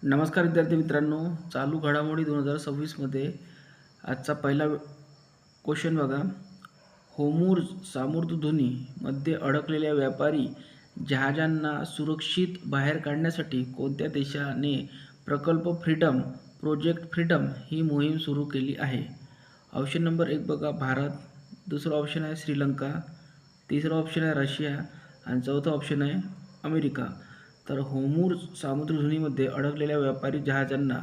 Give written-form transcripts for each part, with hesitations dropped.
नमस्कार विद्यार्थी मित्रांनो, चालू घडामोडी 2026मध्ये आजचा पहिला क्वेश्चन बघा. होर्मुझ सामुद्रधुनीमध्ये अडकलेल्या व्यापारी जहाजांना सुरक्षित बाहेर काढण्यासाठी कोणत्या देशाने प्रोजेक्ट फ्रीडम ही मोहीम सुरू केली आहे? ऑप्शन नंबर 1 बघा भारत, दुसरा ऑप्शन आहे श्रीलंका, तिसरा ऑप्शन आहे रशिया आणि चौथा ऑप्शन आहे अमेरिका. तर होर्मुझ सामुद्रधुनीमध्ये अडकलेल्या व्यापारी जहाजांना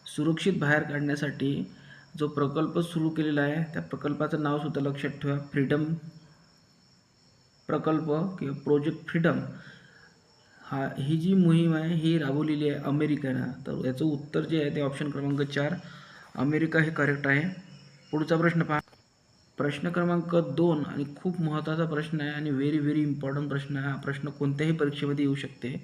सुरक्षित बाहेर काढण्यासाठी जो प्रकल्प सुरू केलेला आहे त्या प्रकल्पाचं नावसुद्धा लक्षात ठेवा. फ्रीडम प्रकल्प किंवा प्रोजेक्ट फ्रीडम ही जी मोहीम आहे ही राबवलेली आहे अमेरिकेनं. तर याचं उत्तर जे आहे ते ऑप्शन क्रमांक 4 अमेरिका हे करेक्ट आहे. पुढचा प्रश्न पहा. प्रश्न क्रमांक 2 आणि खूप महत्त्वाचा प्रश्न आहे आणि व्हेरी इम्पॉर्टंट प्रश्न आहे. हा प्रश्न कोणत्याही परीक्षेमध्ये येऊ शकते.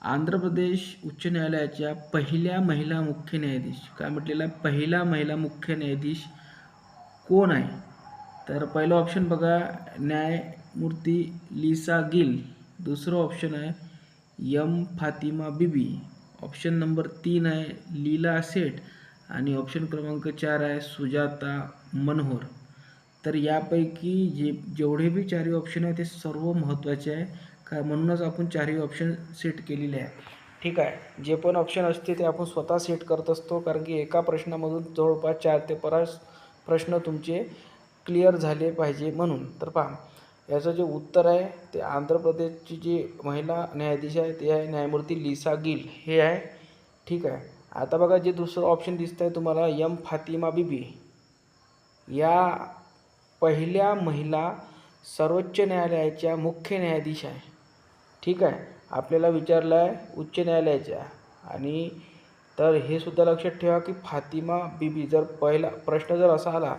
आंध्र प्रदेश उच्च न्यायालयाच्या पहिल्या महिला मुख्य न्यायाधीश, काय म्हटलेलं आहे, पहिला महिला मुख्य न्यायाधीश कोण आहे? तर पहिलं ऑप्शन बघा न्यायमूर्ती लिसा गिल, दुसरं ऑप्शन आहे फातिमा बीबी, ऑप्शन नंबर 3 आहे लीला सेठ आणि ऑप्शन क्रमांक 4 आहे सुजाता मनोहर. तर यापैकी जेवढे बी चारही ऑप्शन आहे ते सर्व महत्त्वाचे आहे का, म्हणूनच आपण चारही ऑप्शन सेट केलेले आहे. ठीक आहे, जे पण ऑप्शन असते ते आपण स्वतः सेट करत असतो, कारण की एका प्रश्नामधून जवळपास 4 ते 5 प्रश्न तुमचे क्लिअर झाले पाहिजे म्हणून. तर पहा, याचं जे उत्तर आहे ते आंध्र प्रदेशची जी महिला न्यायाधीश आहे ते आहे न्यायमूर्ती लिसा गिल हे आहे. ठीक आहे, आता बघा जे दुसरं ऑप्शन दिसतं आहे तुम्हाला फातिमा बीबी, या पहिल्या महिला सर्वोच्च न्यायालयाच्या मुख्य न्यायाधीश आहे. ठीक आहे, आपल्याला विचारलं आहे उच्च न्यायालयाच्या, आणि तर हे सुद्धा लक्षात ठेवा की फातिमा बीबी, जर पहिला प्रश्न जर असा आला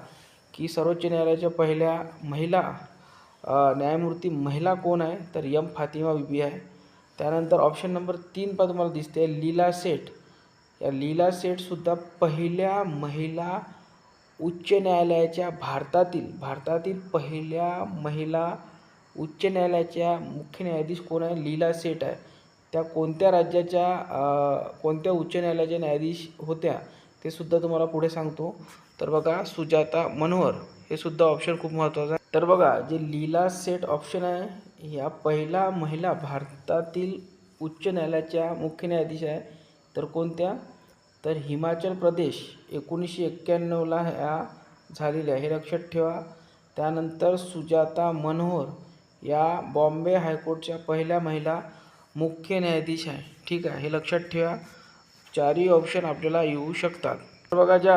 की सर्वोच्च न्यायालयाच्या पहिल्या महिला न्यायमूर्ती महिला कोण आहे, तर फातिमा बीबी आहे. त्यानंतर ऑप्शन नंबर 3 पण तुम्हाला दिसते लीला सेठ, या लीला सेठसुद्धा पहिल्या महिला उच्च न्यायालयाच्या भारतातील पहिल्या महिला उच्च न्यायालयाच्या मुख्य न्यायाधीश कोण आहे, लीला सेठ आहे. त्या कोणत्या राज्याच्या कोणत्या उच्च न्यायालयाच्या न्यायाधीश होत्या ते सुद्धा तुम्हाला पुढे सांगतो. तर बघा सुजाता मनोहर हे सुद्धा ऑप्शन खूप महत्त्वाचं आहे. तर बघा जे लीला सेठ ऑप्शन आहे या पहिला महिला भारतातील उच्च न्यायालयाच्या मुख्य न्यायाधीश आहे. तर कोणत्या, तर हिमाचल प्रदेश 1991ला ह्या झालेल्या आहे, हे लक्षात ठेवा. त्यानंतर सुजाता मनोहर या बॉम्बे हायकोर्टच्या पहिल्या महिला मुख्य न्यायाधीश आहे. ठीक आहे, हे लक्षात ठेवा. चारही ऑप्शन आपल्याला येऊ शकतात. तर बघा ज्या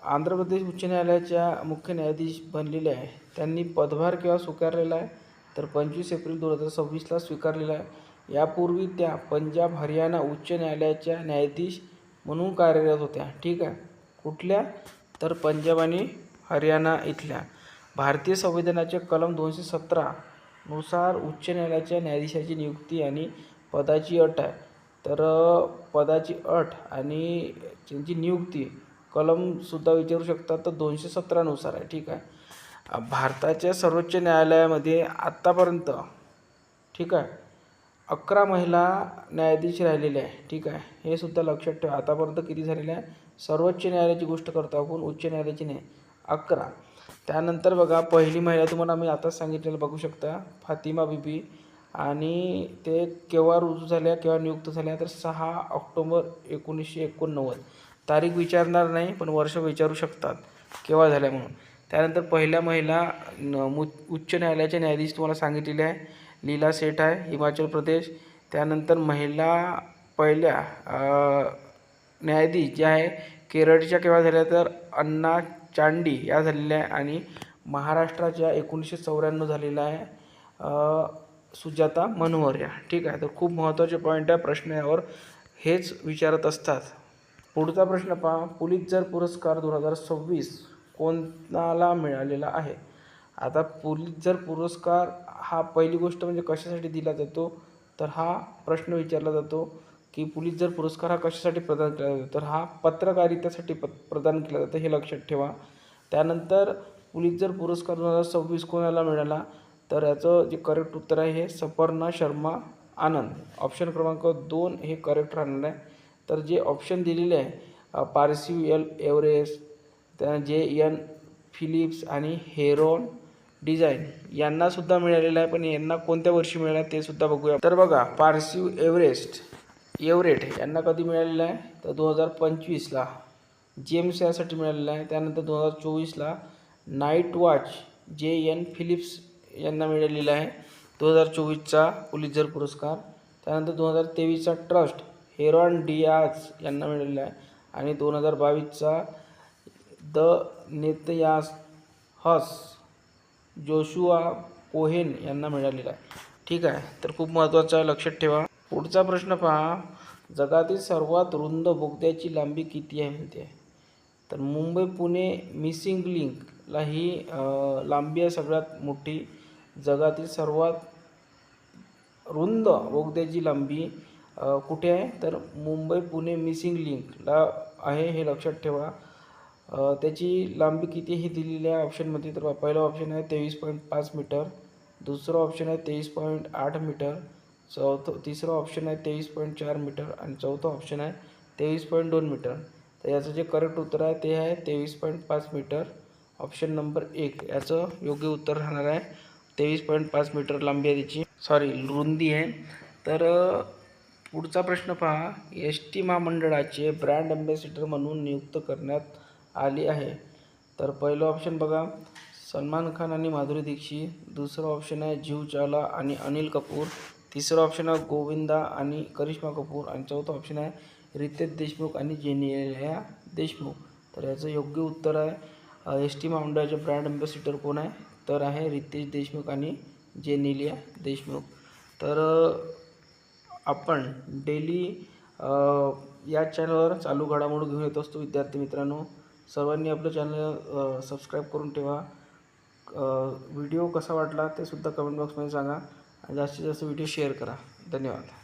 आंध्र प्रदेश उच्च न्यायालयाच्या मुख्य न्यायाधीश बनलेले आहे त्यांनी पदभार केव्हा स्वीकारलेला आहे, तर 25 एप्रिल 2026ला स्वीकारलेला आहे. यापूर्वी त्या पंजाब हरियाणा उच्च न्यायालयाच्या न्यायाधीश म्हणून कार्यरत होत्या. ठीक आहे, कुठल्या, तर पंजाब आणि हरियाणा इथल्या. भारतीय संविधानाच्या कलम 217 नुसार उच्च न्यायालयाच्या न्यायाधीशाची नियुक्ती आणि पदाची अट आहे. तर पदाची अट आणि त्यांची नियुक्ती कलमसुद्धा विचारू शकतात, तर 217 नुसार आहे. ठीक आहे, भारताच्या सर्वोच्च न्यायालयामध्ये आत्तापर्यंत ठीक आहे 11 महिला न्यायाधीश राहिलेले आहे. ठीक आहे, हे सुद्धा लक्षात ठेवा. आतापर्यंत किती झालेले आहे, सर्वोच्च न्यायालयाची गोष्ट करतो आपण, उच्च न्यायालयाची नाही, 11. त्यानंतर बघा पहिली महिला तुम्हाला मी आताच सांगितलेलं बघू शकता फातिमा बीबी, आणि ते केव्हा रुजू झाल्या केव्हा नियुक्त झाल्या, तर 6 ऑक्टोबर 1989. तारीख विचारणार नाही पण वर्ष विचारू शकतात केव्हा झाल्या म्हणून. त्यानंतर पहिल्या महिला उच्च न्यायालयाच्या न्यायाधीश तुम्हाला सांगितलेले आहे लीला सेठ आहे, हिमाचल प्रदेश. त्यानंतर महिला पहिल्या न्यायाधीश ज्या आहे केरळच्या केव्हा झाल्या, तर अन्ना चांडी या झालेल्या आहे. आणि महाराष्ट्राच्या 1994 झालेला आहे सुजाता मनोहर या. ठीक आहे, तर खूप महत्त्वाचे पॉईंट आहे, प्रश्न यावर हेच विचारत असतात. पुढचा प्रश्न पहा, पुलित्झर पुरस्कार 2026 कोणाला मिळालेला आहे? आता पुलित्झर पुरस्कार हा पहिली गोष्ट म्हणजे कशासाठी दिला जातो, तर हा प्रश्न विचारला जातो की पुलित्झर पुरस्कार हा कशासाठी प्रदान केला जातो, तर हा पत्रकारितेसाठी प्रदान केला जातो, हे लक्षात ठेवा. त्यानंतर पुलित्झर पुरस्कार 2026 कोणाला मिळाला, तर याचं जे करेक्ट उत्तर आहे हे सपर्णा शर्मा आनंद, ऑप्शन क्रमांक 2 हे करेक्ट राहणार आहे. तर जे ऑप्शन दिलेले आहे पार्सिव एव्हरेस्ट, त्या JN फिलिप्स आणि हेरॉन डिझाईन यांनासुद्धा मिळालेलं आहे, पण यांना कोणत्या वर्षी मिळालं ते सुद्धा बघूया. तर बघा, पार्सिव एव्हरेट यांना कधी मिळालेलं आहे तर 2025ला जेम्स यासाठी मिळालेलं आहे. त्यानंतर 2024ला नाईट वॉच JN फिलिप्स यांना मिळालेला आहे 2024चा पुलित्झर पुरस्कार. त्यानंतर 2023चा ट्रस्ट हेरॉन डियाज यांना मिळालेला आहे आणि 2022चा द नेतन्याहस जोशुआ कोहेन यांना मिळालेला आहे. ठीक आहे, तर खूप महत्त्वाचं आहे, लक्षात ठेवा. पुढचा प्रश्न पहा, जगातील सर्वात रुंद बोगद्याची लांबी किती आहे म्हणते. तर मुंबई पुणे मिसिंग लिंकला ही लांबी आहे सगळ्यात मोठी. जगातील सर्वात रुंद बोगद्याची लांबी कुठे आहे तर मुंबई पुणे मिसिंग लिंकला आहे, हे लक्षात ठेवा. त्याची लांबी किती हे दिलेली आहे ऑप्शनमध्ये. तर पहिला ऑप्शन आहे 23.5 मीटर, दुसरा ऑप्शन आहे 23.8 मीटर, तिसरा ऑप्शन आहे 23.4 मीटर आणि चौथा ऑप्शन आहे 23.2 मीटर. तर याचं जे करेक्ट उत्तर आहे ते आहे 23.5 मीटर. ऑप्शन नंबर 1 याचं योग्य उत्तर राहणार आहे. 23.5 मीटर लांबी आहे त्याची, रुंदी आहे. तर पुढचा प्रश्न पहा, ST महामंडळाचे ब्रँड अँबॅसिडर म्हणून नियुक्त करण्यात आली आहे. तर पहिलं ऑप्शन बघा, सलमान खान आणि माधुरी दीक्षित, दुसरं ऑप्शन आहे जीव चावला आणि अनिल कपूर, तिसरं ऑप्शन आहे गोविंदा आणि करिश्मा कपूर आणि चौथं ऑप्शन आहे रितेश देशमुख आणि जेनेलिया देशमुख. तर याचं योग्य उत्तर आहे ST महामंडळाचे ब्रँड अँबॅसिडर कोण आहे तर आहे रितेश देशमुख आणि जेनेलिया देशमुख. तर आपण डेली या चॅनलवर चालू घडामोडी घेऊन येत असतो. विद्यार्थी मित्रांनो, सर्वांनी आपलं चॅनल सबस्क्राईब करून ठेवा. व्हिडिओ कसा वाटला ते सुद्धा कमेंट बॉक्समध्ये सांगा आणि जास्तीत जास्त व्हिडिओ शेअर करा. धन्यवाद.